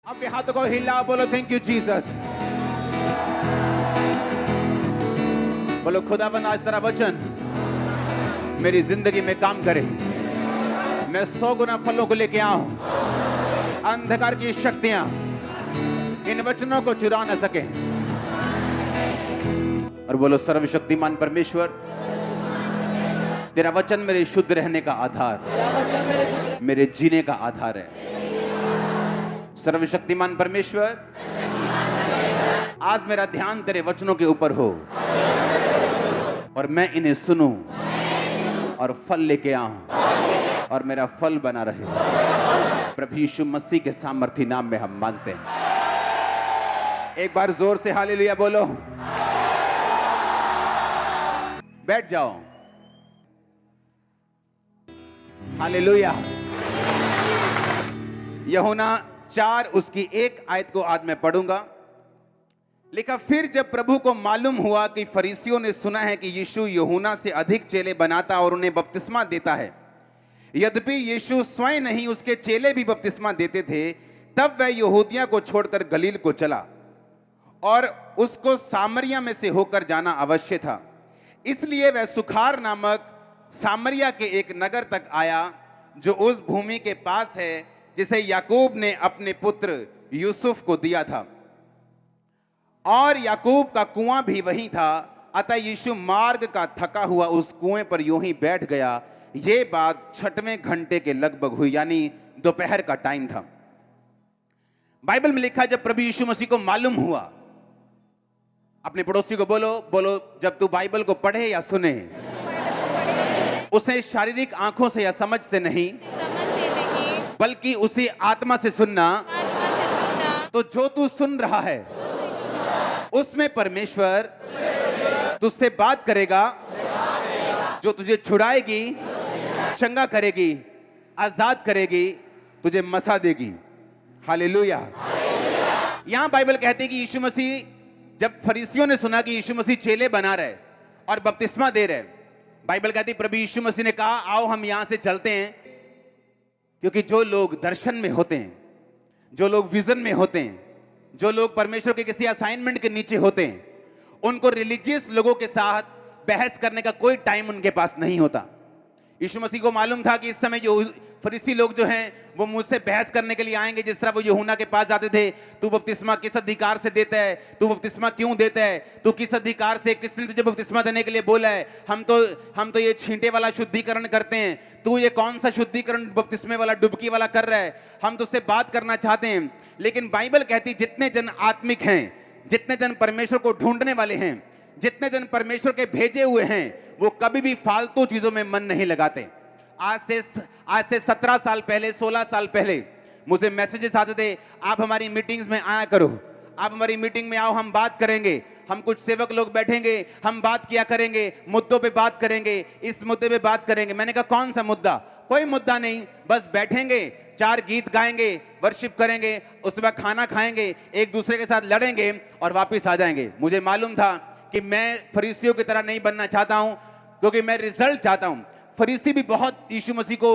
अपने हाथों को हिला, बोलो थैंक यू जीसस। बोलो खुदावंद आज तेरा वचन मेरी जिंदगी में काम करे, मैं 100 गुना फलों को लेके आऊं, अंधकार की शक्तियां इन वचनों को चुरा न सके। और बोलो सर्वशक्तिमान परमेश्वर, तेरा वचन मेरे शुद्ध रहने का आधार, मेरे जीने का आधार है। सर्वशक्तिमान परमेश्वर, आज मेरा ध्यान तेरे वचनों के ऊपर हो और मैं इन्हें सुनूं और फल लेके आऊं और मेरा फल बना रहे। प्रभु यीशु मसीह के सामर्थी नाम में हम मांगते हैं। एक बार जोर से हालेलुया बोलो। बैठ जाओ। हालेलुया। यूहन्ना 4 उसकी 1 आयत को आज मैं पढ़ूंगा। लिखा, फिर जब प्रभु को मालूम हुआ कि फरीसियों ने सुना है कि यीशु यूहन्ना से अधिक चेले बनाता और उन्हें बपतिस्मा देता है, यद्यपि यीशु स्वयं नहीं उसके चेले भी बपतिस्मा देते थे, तब वह यहूदिया को छोड़कर गलील को चला और उसको सामरिया में से होकर जाना अवश्य था। इसलिए वह सुखार नामक सामरिया के एक नगर तक आया जो उस भूमि के पास है जिसे याकूब ने अपने पुत्र यूसुफ को दिया था, और याकूब का कुआं भी वहीं था। अतः यीशु मार्ग का थका हुआ उस कुएं पर यूं ही बैठ गया। यह बात 6वें घंटे के लगभग हुई, यानी दोपहर का टाइम था। बाइबल में लिखा, जब प्रभु यीशु मसीह को मालूम हुआ, अपने पड़ोसी को बोलो, जब तू बाइबल को पढ़े या सुने, उसे शारीरिक आंखों से या समझ से नहीं, बल्कि उसे आत्मा से सुनना। तो जो तू सुन रहा है उसमें परमेश्वर तुझसे बात करेगा, जो तुझे छुड़ाएगी, चंगा करेगी, आजाद करेगी, तुझे मसा देगी। हालेलुया। यहां बाइबल कहती है कि यीशु मसीह, जब फरीसियों ने सुना कि यीशु मसीह चेले बना रहे और बपतिस्मा दे रहे, बाइबल कहती है प्रभु यीशु मसीह ने कहा, आओ हम यहां से चलते हैं। क्योंकि जो लोग दर्शन में होते हैं, जो लोग विजन में होते हैं, जो लोग परमेश्वर के किसी असाइनमेंट के नीचे होते हैं, उनको रिलीजियस लोगों के साथ बहस करने का कोई टाइम उनके पास नहीं होता। यीशु मसीह को मालूम था कि इस समय जो फरीसी लोग जो हैं वो मुझसे बहस करने के लिए आएंगे, जिस तरह वो यूहन्ना के पास जाते थे, तू बपतिस्मा किस अधिकार से देता है, तू बपतिस्मा क्यों देता है, तू किस अधिकार से, किसने तुझे बपतिस्मा देने के लिए बोला है, हम तो ये छींटे वाला शुद्धिकरण करते हैं, तू ये कौन सा शुद्धिकरण बपतिस्मे वाला डुबकी वाला कर रहा है, हम तुझसे बात करना चाहते हैं। लेकिन बाइबल कहती, जितने जन आत्मिक हैं, जितने जन परमेश्वर को ढूंढने वाले हैं, जितने जन परमेश्वर के भेजे हुए हैं, वो कभी भी फालतू चीजों में मन नहीं लगाते। आज से 17 साल पहले, 16 साल पहले मुझे मैसेजेस आते थे, आप हमारी मीटिंग्स में आया करो, आप हमारी मीटिंग में आओ, हम बात करेंगे, हम कुछ सेवक लोग बैठेंगे, हम बात किया करेंगे, मुद्दों पे बात करेंगे, इस मुद्दे पे बात करेंगे। मैंने कहा कौन सा मुद्दा? कोई मुद्दा नहीं, बस बैठेंगे, 4 गीत गाएंगे, वर्शिप करेंगे, उसके बाद खाना खाएंगे, एक दूसरे के साथ लड़ेंगे और वापिस आ जाएंगे। मुझे मालूम था कि मैं फरीसियों की तरह नहीं बनना चाहता हूं, क्योंकि मैं रिजल्ट चाहता हूं। फरीसी भी बहुत यीशु मसीह को,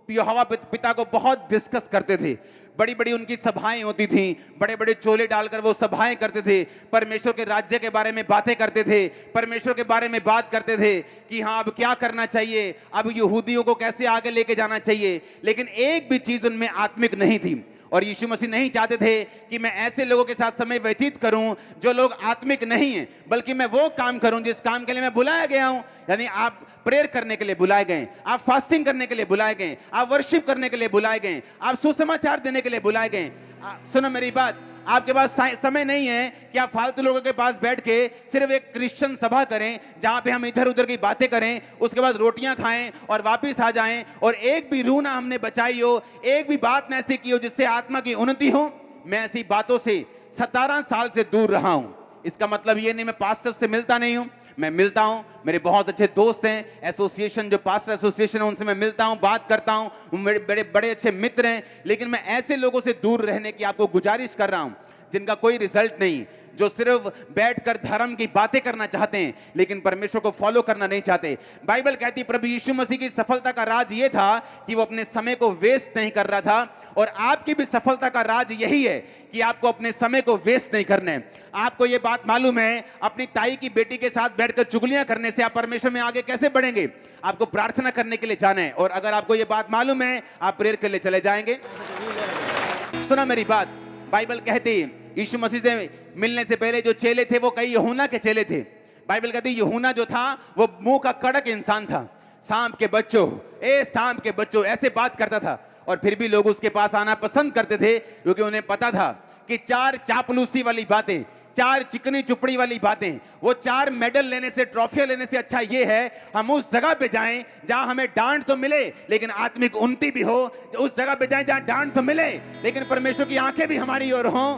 यहोवा पिता को बहुत डिस्कस करते थे, बड़ी बड़ी उनकी सभाएं होती थी, बड़े बड़े चोले डालकर वो सभाएं करते थे, परमेश्वर के राज्य के बारे में बातें करते थे, परमेश्वर के बारे में बात करते थे कि हाँ अब क्या करना चाहिए, अब यहूदियों को कैसे आगे लेके जाना चाहिए। लेकिन एक भी चीज उनमें आत्मिक नहीं थी। और यीशु मसीह नहीं चाहते थे कि मैं ऐसे लोगों के साथ समय व्यतीत करूं जो लोग आत्मिक नहीं हैं, बल्कि मैं वो काम करूं जिस काम के लिए मैं बुलाया गया हूं। यानी आप प्रेयर करने के लिए बुलाए गए, आप फास्टिंग करने के लिए बुलाए गए, आप वर्शिप करने के लिए बुलाए गए, आप सुसमाचार देने के लिए बुलाए गए। सुनो मेरी बात, आपके पास समय नहीं है कि आप फालतू लोगों के पास बैठ के सिर्फ एक क्रिश्चियन सभा करें जहां पे हम इधर उधर की बातें करें, उसके बाद रोटियां खाएं और वापस आ जाएं, और एक भी रूह ना हमने बचाई हो, एक भी बात न ऐसी की हो जिससे आत्मा की उन्नति हो। मैं ऐसी बातों से 17 साल से दूर रहा हूं। इसका मतलब ये नहीं मैं पास्टर से मिलता नहीं हूं, मैं मिलता हूं, मेरे बहुत अच्छे दोस्त हैं, एसोसिएशन जो पास्टर एसोसिएशन है उनसे मैं मिलता हूं, बात करता हूं, मेरे बड़े बड़े अच्छे मित्र हैं। लेकिन मैं ऐसे लोगों से दूर रहने की आपको गुजारिश कर रहा हूं जिनका कोई रिजल्ट नहीं, जो सिर्फ बैठकर धर्म की बातें करना चाहते हैं लेकिन परमेश्वर को फॉलो करना नहीं चाहते। बाइबल कहती प्रभु यीशु मसीह की सफलता का राज यह था कि वो अपने समय को वेस्ट नहीं कर रहा था, और आपकी भी सफलता का राज यही है कि आपको अपने समय को वेस्ट नहीं करना है। आपको यह बात मालूम है, अपनी ताई की बेटी के साथ बैठकर चुगलियां करने से आप परमेश्वर में आगे कैसे बढ़ेंगे? आपको प्रार्थना करने के लिए जाना है, और अगर आपको यह बात मालूम है आप प्रेयर के लिए चले जाएंगे। सुना मेरी बात, बाइबल कहती यीशु मसीह से मिलने से पहले जो चेले थे वो कई यूहन्ना के चेले थे। बाइबल कहती यूहन्ना जो था वो मुंह का कड़क इंसान था, सांप के बच्चों, सांप के बच्चों ऐसे बात करता था, और फिर भी लोग उसके पास आना पसंद करते थे क्योंकि उन्हें पता था कि 4 चापलूसी वाली बातें, 4 चिकनी चुपड़ी वाली बातें, वो 4 मेडल लेने से, ट्रॉफियां लेने से अच्छा ये है हम उस जगह पे जाएं जहां हमें डांट तो मिले लेकिन आत्मिक उन्नति भी हो, उस जगह पे जाएं जहां डांट तो मिले लेकिन परमेश्वर की आंखें भी हमारी ओर हों।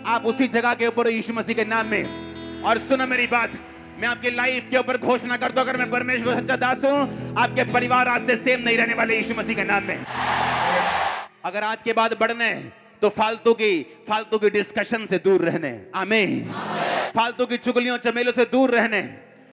आप उसी जगह के ऊपर यीशु मसीह के नाम में। और सुनो मेरी बात, मैं आपकी लाइफ के ऊपर घोषणा करता हूं, अगर मैं परमेश्वर का सच्चा दास हूं, आपके परिवार आज से सेम नहीं रहने वाले यीशु मसीह के नाम में। अगर आज के बाद बढ़ना है तो फालतू की डिस्कशन से दूर रहने, आमीन। फालतू की चुगलियों चमेलों से दूर रहने,